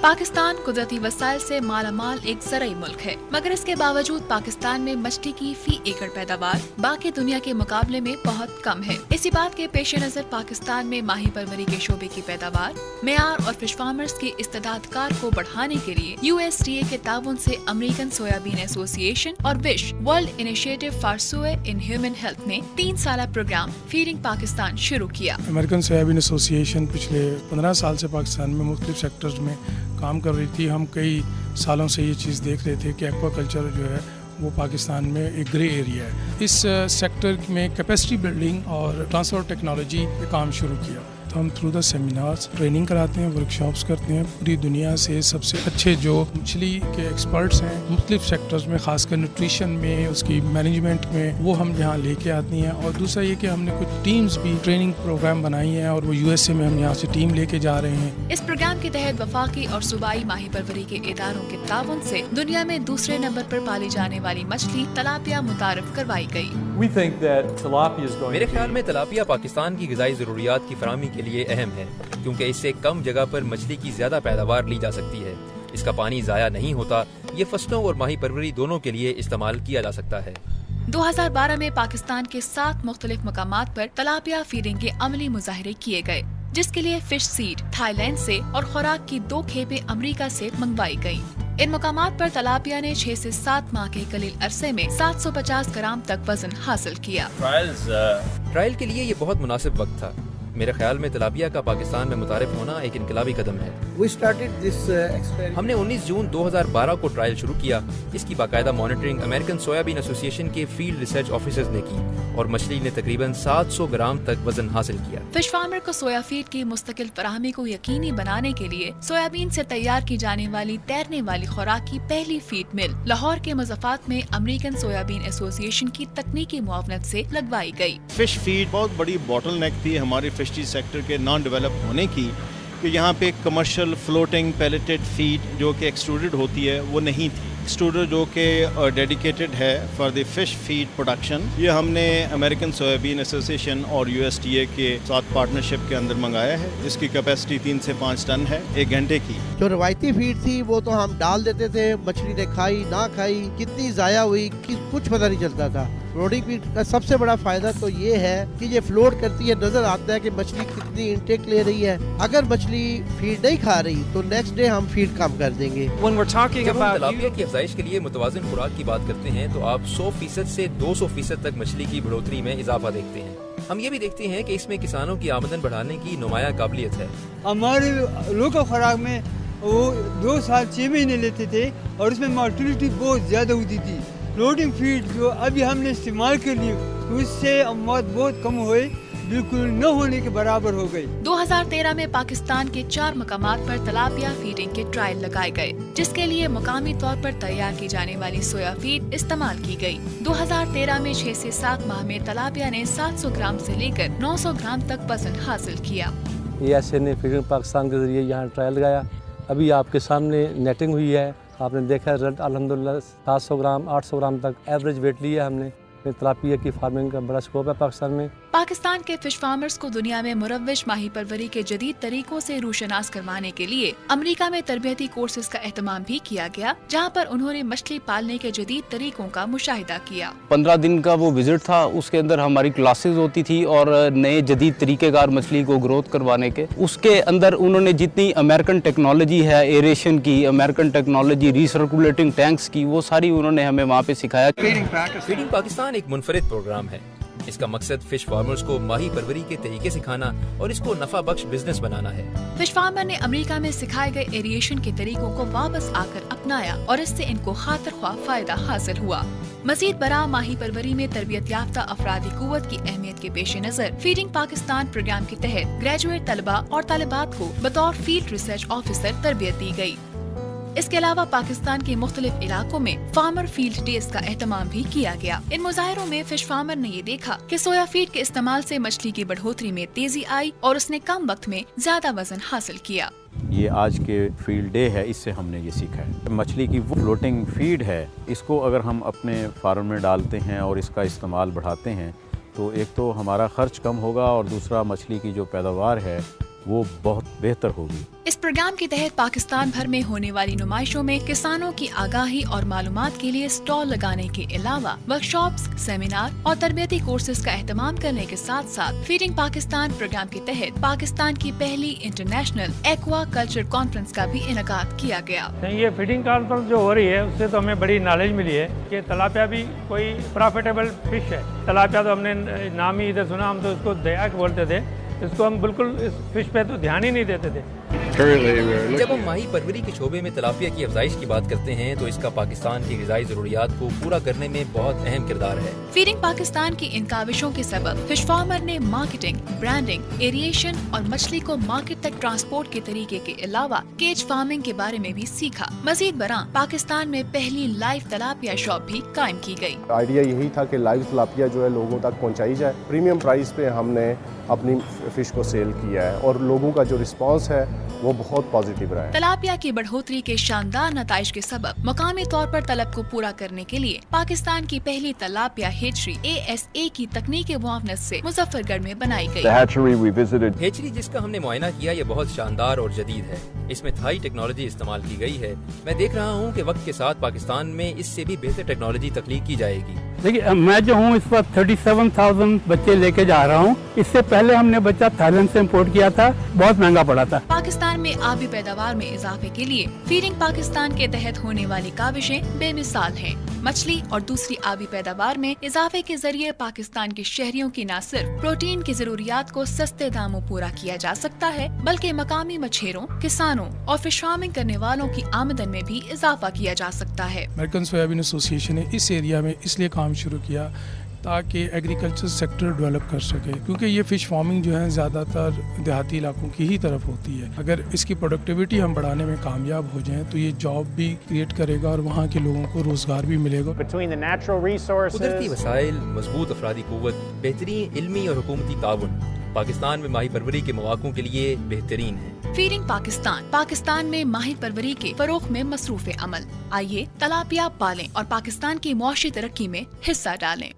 पाकिस्तान कुदरती वसाइल से मालामाल एक ज़रई मुल्क है, मगर इसके बावजूद पाकिस्तान में मछली की फी एकड़ पैदावार बाकी दुनिया के मुकाबले में बहुत कम है। इसी बात के पेश नज़र पाकिस्तान में माही परवरी के शोबे की पैदावार, मेयार और फिश फार्मर्स की इस्तेदादकार को बढ़ाने के लिए USDA के ताउन से अमेरिकन सोयाबीन एसोसिएशन और wish world initiative for soya in human health ने 3 साला प्रोग्राम फीडिंग पाकिस्तान शुरू किया। अमेरिकन सोयाबीन एसोसिएशन पिछले 15 साल से पाकिस्तान में मुख्तलिफ सेक्टर्स में काम कर रही थी। हम कई सालों से ये चीज़ देख रहे थे कि एक्वाकल्चर जो है वो पाकिस्तान में एक ग्रे एरिया है। इस सेक्टर में कैपेसिटी बिल्डिंग और ट्रांसफर टेक्नोलॉजी पे काम शुरू किया। तो हम थ्रू द सेमिनार्स ट्रेनिंग कराते हैं, वर्कशॉप्स करते हैं। पूरी दुनिया से सबसे अच्छे जो मछली के एक्सपर्ट्स हैं मुख्तलिफ सेक्टर्स में, खासकर न्यूट्रिशन में, उसकी मैनेजमेंट में, वो हम यहाँ लेके आती हैं। और दूसरा ये कि हमने कुछ टीम्स भी ट्रेनिंग प्रोग्राम बनाई हैं और वो USA में हम यहाँ से टीम लेके जा रहे हैं। इस प्रोग्राम के तहत वफाकी और सूबाई माही परवरी के इदारों के ताउन से दुनिया में दूसरे नंबर पर पाली जाने वाली मछली तलापिया मुतारफ करवाई गई। मेरे ख्याल में तलापिया पाकिस्तान की ग़िज़ाई ज़रूरियात की फराहमी के लिए अहम है, क्योंकि इससे कम जगह पर मछली की ज़्यादा पैदावार ली जा सकती है। इसका पानी ज़ाया नहीं होता। ये फसलों और माही परवरी दोनों के लिए इस्तेमाल किया जा सकता है। 2012 में पाकिस्तान के 7 मुख्तलिफ मकामात पर तलापिया फीडिंग के अमली मुजाहरे किए गए, जिसके लिए फिश सीड थाईलैंड से और खुराक की 2 खेपें अमेरिका से मंगवाई गयी। इन मकामात पर तलापिया ने 6 से 7 माह के कलील अरसे में 750 ग्राम तक वजन हासिल किया। ट्रायल के लिए ये बहुत मुनासिब वक्त था। मेरे ख्याल में तलापिया का पाकिस्तान में मुतारिफ होना एक इनकलाबी कदम है। हमने 19 जून 2012 को ट्रायल शुरू किया। इसकी बाकायदा मॉनिटरिंग अमेरिकन सोयाबीन एसोसिएशन के फील्ड रिसर्च ऑफिसर्स ने की और मछली ने तकरीबन 700 ग्राम तक वजन हासिल किया। फिश फार्मर को सोया फीड की मुस्तकिल फराहमी को यकीनी बनाने के लिए सोयाबीन से तैयार की जाने वाली तैरने वाली खुराक की पहली फीड मिल लाहौर के मुज़फ़्फ़रात में अमेरिकन सोयाबीन एसोसिएशन की तकनीकी मुआवनत से लगवाई गई। फिश फीड बहुत बड़ी बॉटलनेक थी हमारी फिशरी सेक्टर के नॉन डेवलप होने की, कि यहाँ पे कमर्शियल फ्लोटिंग पैलेटेड फीड जो कि एक्सट्रूडेड होती है वो नहीं थी। एक्सट्रूडर जो कि डेडिकेटेड है for the fish feed production, ये हमने अमेरिकन सोयाबीन एसोसिएशन और USDA के साथ पार्टनरशिप के अंदर मंगाया है। इसकी कैपेसिटी 3 से 5 टन है 1 घंटे की। जो रवायती फीड थी वो तो हम डाल देते थे, मछली ने खाई ना खाई, कितनी ज़ाया हुई कुछ पता नहीं चलता था। फ्लोटिंग फीड का सबसे बड़ा फायदा तो ये है कि ये फ्लोट करती है, नजर आता है कि मछली कितनी इंटेक ले रही है। अगर मछली फीड नहीं खा रही तो नेक्स्ट डे हम फीड कम कर देंगे। जब हम तलापिया की अफजाइश के लिए मुतवाज़िन खुराक की बात करते हैं तो आप 100% से 200% तक मछली की बढ़ोतरी में इजाफा देखते हैं। हम ये भी देखते हैं कि इसमें किसानों की आमदन बढ़ाने की नुमाया काबिलियत है। हमारे लोकल खुराक में वो 2 साल 6 महीने लेते थे और उसमें मोर्टेलिटी बहुत ज्यादा होती थी। फ्लोटिंग फीड जो अभी हमने इस्तेमाल कर ली उससे मौत बहुत कम हुई, बिल्कुल न होने के बराबर हो गई। 2013 में पाकिस्तान के 4 मकामात पर तलापिया फीडिंग के ट्रायल लगाए गए, जिसके लिए मुकामी तौर पर तैयार की जाने वाली सोया फीड इस्तेमाल की गई। 2013 में 6 से 7 माह में तलापिया ने 700 ग्राम से लेकर 900 ग्राम तक वजन हासिल किया। ESA ने फीडिंग पाकिस्तान के जरिए यहाँ ट्रायल लगाया। अभी आपके सामने नेटिंग हुई है, आपने देखा रिजल्ट अल्हम्दुलिल्लाह 700 ग्राम 800 ग्राम तक एवरेज वेट लिया हमने। तलापिया की फार्मिंग का बड़ा स्कोप है पाकिस्तान में। पाकिस्तान के फिश फार्मर्स को दुनिया में मुरव्विज माही परवरी के जदीद तरीकों से रूशनास करवाने के लिए अमेरिका में तरबियती कोर्सेज का एहतमाम भी किया गया, जहां पर उन्होंने मछली पालने के जदीद तरीकों का मुशाहिदा किया। 15 दिन का वो विजिट था, उसके अंदर हमारी क्लासेस होती थी और नए जदीद तरीकेकार मछली को ग्रोथ करवाने के। उसके अंदर उन्होंने जितनी अमेरिकन टेक्नोलॉजी है एरेशन की, अमेरिकन टेक्नोलॉजी रिसर्कुलेटिंग टैंक्स की, वो सारी उन्होंने हमें वहाँ पे सिखाया। फीडिंग पाकिस्तान एक मुनफरिद प्रोग्राम है। इसका मकसद फिश फार्मर्स को माही परवरी के तरीके सिखाना और इसको नफा बख्श बिजनेस बनाना है। फिश फार्मर ने अमेरिका में सिखाए गए एरिएशन के तरीकों को वापस आकर अपनाया और इससे इनको खातिर ख्वाह फायदा हासिल हुआ। मजीद बरा माही परवरी में तरबियत याफ्ता अफरादी कुव्वत की अहमियत के पेश नजर फीडिंग पाकिस्तान प्रोग्राम के तहत ग्रेजुएट तलबा और तालिबात को बतौर फील्ड रिसर्च ऑफिसर तरबियत दी गयी। इसके अलावा पाकिस्तान के मुख्तलिफ इलाकों में फार्मर फील्ड डेज का एहतमाम भी किया गया। इन मुजाहिरों में फिश फार्मर ने ये देखा कि सोया फीड के इस्तेमाल से मछली की बढ़ोतरी में तेजी आई और उसने कम वक्त में ज्यादा वजन हासिल किया। ये आज के फील्ड डे है, इससे हमने ये सीखा है। मछली की फ्लोटिंग फीड है, इसको अगर हम अपने फार्म में डालते हैं और इसका इस्तेमाल बढ़ाते हैं तो एक तो हमारा खर्च कम होगा और दूसरा मछली की जो पैदावार है वो बहुत बेहतर होगी। इस प्रोग्राम के तहत पाकिस्तान भर में होने वाली नुमाइशों में किसानों की आगाही और मालूमात के लिए स्टॉल लगाने के अलावा वर्कशॉप्स, सेमिनार और तरबियती कोर्सेज का एहतमाम करने के साथ साथ फीडिंग पाकिस्तान प्रोग्राम के तहत पाकिस्तान की पहली इंटरनेशनल एक्वा कल्चर कॉन्फ्रेंस का भी इनेकाद किया गया। ये फीडिंग कॉन्फ्रेंस जो हो रही है उससे तो हमें बड़ी नॉलेज मिली है कि तलापिया भी कोई प्रॉफिटेबल फिश है। तलापिया तो हमने नाम ही इधर सुना, हम तो उसको दया बोलते थे, इसको हम बिल्कुल इस फिश पे तो ध्यान ही नहीं देते थे। जब हम माही परवरी के शोबे में तलापिया की अफजाइश की बात करते हैं तो इसका पाकिस्तान की ग़िज़ाई ज़रूरियात को पूरा करने में बहुत अहम किरदार है। फीडिंग पाकिस्तान की इन काविशों के सबब फिश फार्मर ने मार्केटिंग, ब्रांडिंग, एरिएशन और मछली को मार्केट तक ट्रांसपोर्ट के तरीके के अलावा केज फार्मिंग के बारे में भी सीखा। मजीद बरां पाकिस्तान में पहली लाइव तलापिया शॉप भी कायम की गई। आइडिया यही था कि लाइव तलापिया जो है लोगों तक पहुंचाई जाए। प्रीमियम प्राइस पे हमने अपनी फिश को सेल किया है और लोगों का जो रिस्पांस है वो बहुत पॉजिटिव रहा है। तलापिया की बढ़ोतरी के शानदार नताइज के सबब मकामी तौर पर तलब को पूरा करने के लिए पाकिस्तान की पहली तलापिया हेचरी ASA की तकनीक मुआवनत से मुजफ्फरगढ़ में बनाई गई। हेचरी जिसका हमने मुआयना किया ये बहुत शानदार और जदीद है। इसमें थाई टेक्नोलॉजी इस्तेमाल की गई है। मैं देख रहा हूँ कि वक्त के साथ पाकिस्तान में इससे भी बेहतर टेक्नोलॉजी तख्लीक की जाएगी। देखिए मैं जो हूँ इस वक्त 37,000 बच्चे लेके जा रहा हूँ। इससे पहले हमने बच्चा थाईलैंड से इम्पोर्ट किया था, बहुत महंगा पड़ा था। पाकिस्तान में आबी पैदावार में इजाफे के लिए फीडिंग पाकिस्तान के तहत होने वाली काविशें बेमिसाल हैं। मछली और दूसरी आबी पैदावार में इजाफे के जरिए पाकिस्तान के शहरियों की न सिर्फ प्रोटीन की जरूरियात को सस्ते दामों पूरा किया जा सकता है बल्कि मकामी मछेरों, किसानों और फिश फार्मिंग करने वालों की आमदन में भी इजाफा किया जा सकता है। अमेरिकन सोयाबीन एसोसिएशन ने इस एरिया में इसलिए काम शुरू किया ताकि एग्रीकल्चर सेक्टर डेवलप कर सके, क्योंकि ये फ़िश फार्मिंग जो है ज़्यादातर देहाती इलाकों की ही तरफ होती है। अगर इसकी प्रोडक्टिविटी हम बढ़ाने में कामयाब हो जाएं तो ये जॉब भी क्रिएट करेगा और वहाँ के लोगों को रोज़गार भी मिलेगा। कुदरती वसाइल, मजबूत अफरादी कुव्वत, बेहतरीन इल्मी और हुकूमती ताउन पाकिस्तान में माही परवरी के मौक़ों के लिए बेहतरीन है। फीडिंग पाकिस्तान में माही परवरी के फरोग में मसरूफ़ अमल। आइए तलापिया पालें और पाकिस्तान की मुआशी तरक्की में हिस्सा डालें।